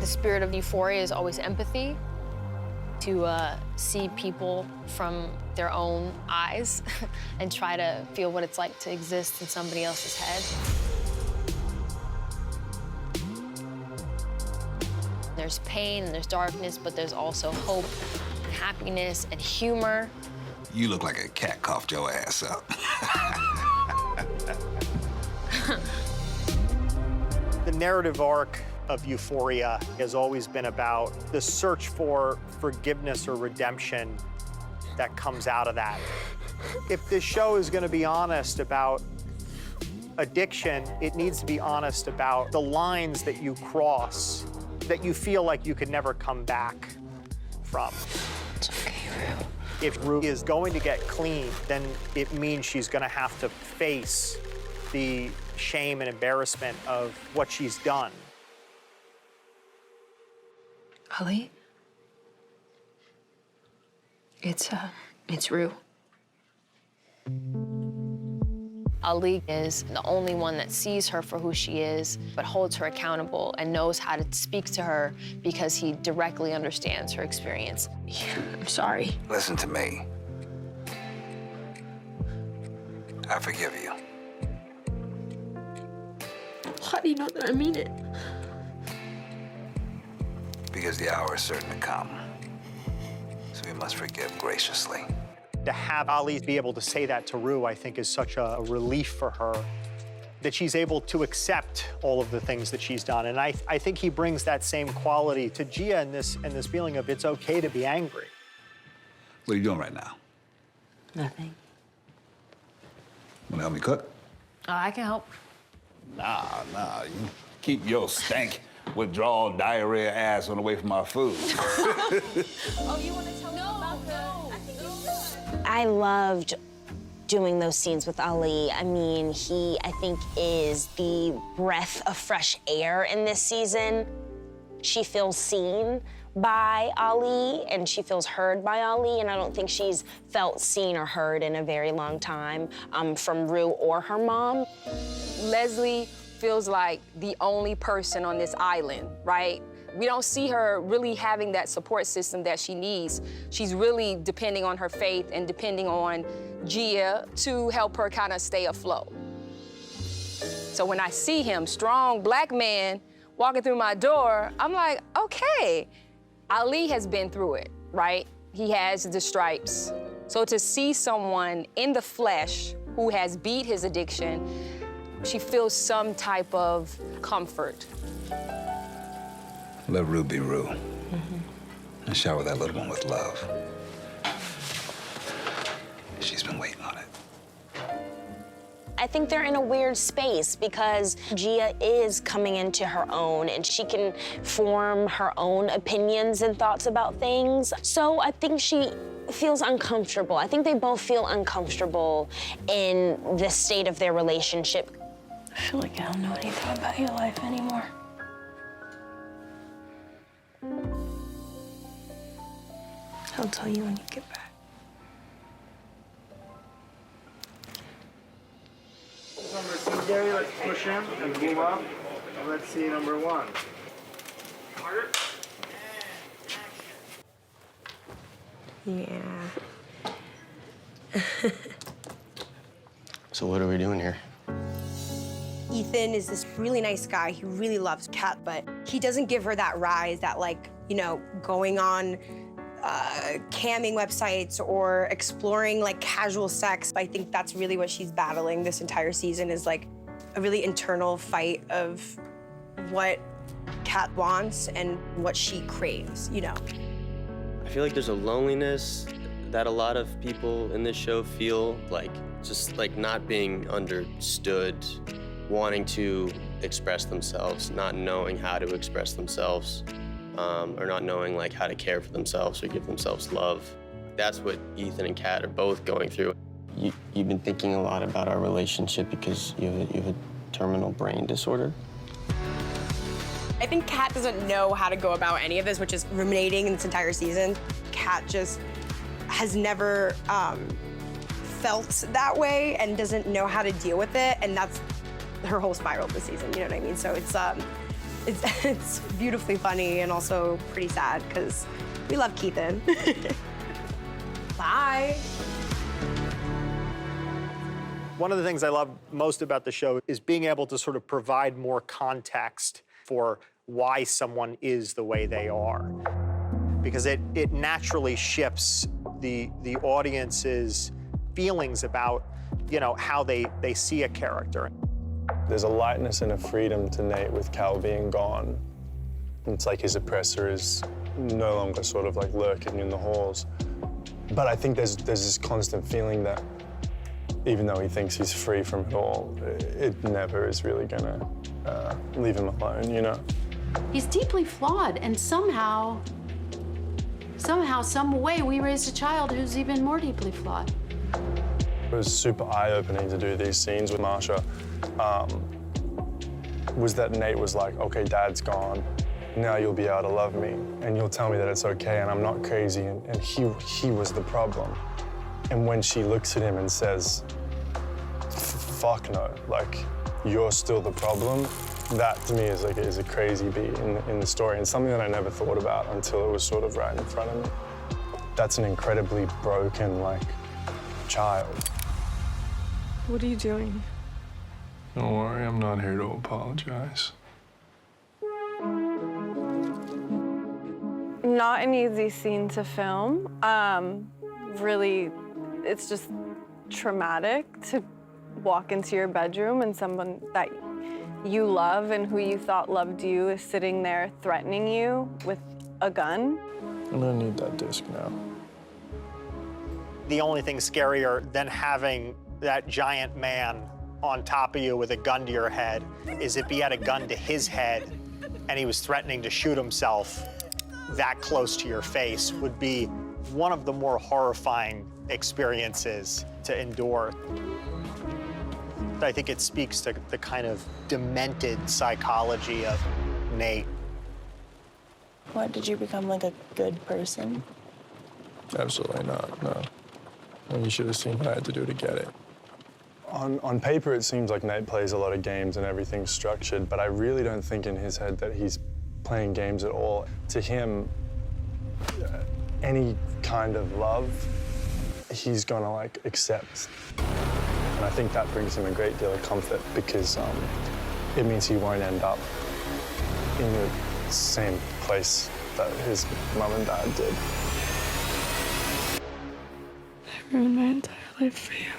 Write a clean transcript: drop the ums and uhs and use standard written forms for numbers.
The spirit of Euphoria is always empathy, to see people from their own eyes and try to feel what it's like to exist in somebody else's head. There's pain and there's darkness, but there's also hope, and happiness, and humor. You look like a cat coughed your ass up. The narrative arc of Euphoria has always been about the search for forgiveness or redemption that comes out of that. If this show is going to be honest about addiction, it needs to be honest about the lines that you cross, that you feel like you could never come back from. It's okay, Rue. If Rue is going to get clean, then it means she's going to have to face the shame and embarrassment of what she's done. Ali? It's Rue. Ali is the only one that sees her for who she is, but holds her accountable and knows how to speak to her because he directly understands her experience. Yeah, I'm sorry. Listen to me. I forgive you. How do you know that I mean it? Because the hour is certain to come. So we must forgive graciously. To have Ali be able to say that to Rue, I think, is such a relief for her, that she's able to accept all of the things that she's done. And I think he brings that same quality to Gia in this feeling of it's okay to be angry. What are you doing right now? Nothing. Want to help me cook? I can help. Nah. You keep your stank, withdrawal, diarrhea ass on away from our food. Oh, you want to tell me about the... I loved doing those scenes with Ali. I mean, he, I think, is the breath of fresh air in this season. She feels seen by Ali, and she feels heard by Ali, and I don't think she's felt seen or heard in a very long time from Rue or her mom. Leslie feels like the only person on this island, right? We don't see her really having that support system that she needs. She's really depending on her faith and depending on Gia to help her kind of stay afloat. So when I see him, strong black man, walking through my door, I'm like, okay. Ali has been through it, right? He has the stripes. So to see someone in the flesh who has beat his addiction, she feels some type of comfort. Let Rue be Rue. And shower that little one with love. She's been waiting on it. I think they're in a weird space because Gia is coming into her own and she can form her own opinions and thoughts about things. So I think she feels uncomfortable. I think they both feel uncomfortable in the state of their relationship. I feel like I don't know anything about your life anymore. I'll tell you when you get back. Number CJ, let's push him and move up. And let's see number one. Yeah. So what are we doing here? Ethan is this really nice guy. He really loves Kat, but he doesn't give her that rise, that, like, you know, going on camming websites or exploring, like, casual sex. I think that's really what she's battling this entire season, is, like, a really internal fight of what Kat wants and what she craves, you know? I feel like there's a loneliness that a lot of people in this show feel, like, just like not being understood, wanting to express themselves, not knowing how to express themselves, or not knowing like how to care for themselves or give themselves love. That's what Ethan and Kat are both going through. You've been thinking a lot about our relationship because you have a terminal brain disorder. I think Kat doesn't know how to go about any of this, which is ruminating in this entire season. Kat just has never felt that way and doesn't know how to deal with it, and that's her whole spiral this season, you know what I mean? So it's It's beautifully funny and also pretty sad because we love Keithan. Bye. One of the things I love most about the show is being able to sort of provide more context for why someone is the way they are. Because it naturally shifts the audience's feelings about, you know, how they see a character. There's a lightness and a freedom to Nate with Cal being gone. It's like his oppressor is no longer sort of like lurking in the halls. But I think there's this constant feeling that even though he thinks he's free from it all, it never is really gonna leave him alone, you know? He's deeply flawed, and somehow, some way, we raised a child who's even more deeply flawed. It was super eye-opening to do these scenes with Marsha. Was that Nate was like, okay, Dad's gone, now you'll be able to love me, and you'll tell me that it's okay, and I'm not crazy, and he was the problem. And when she looks at him and says, fuck no, like, you're still the problem, that to me is like is a crazy beat in the story, and something that I never thought about until it was sort of right in front of me. That's an incredibly broken, like, child. What are you doing? Don't worry, I'm not here to apologize. Not an easy scene to film. Really, it's just traumatic to walk into your bedroom and someone that you love and who you thought loved you is sitting there threatening you with a gun. I'm gonna need that disc now. The only thing scarier than having that giant man on top of you with a gun to your head is if he had a gun to his head and he was threatening to shoot himself that close to your face would be one of the more horrifying experiences to endure. I think it speaks to the kind of demented psychology of Nate. What, did you become like a good person? Absolutely not, no. And you should have seen what I had to do to get it. On paper, it seems like Nate plays a lot of games and everything's structured, but I really don't think in his head that he's playing games at all. To him, any kind of love, he's gonna like accept. And I think that brings him a great deal of comfort because it means he won't end up in the same place that his mum and dad did. I ruined my entire life for you.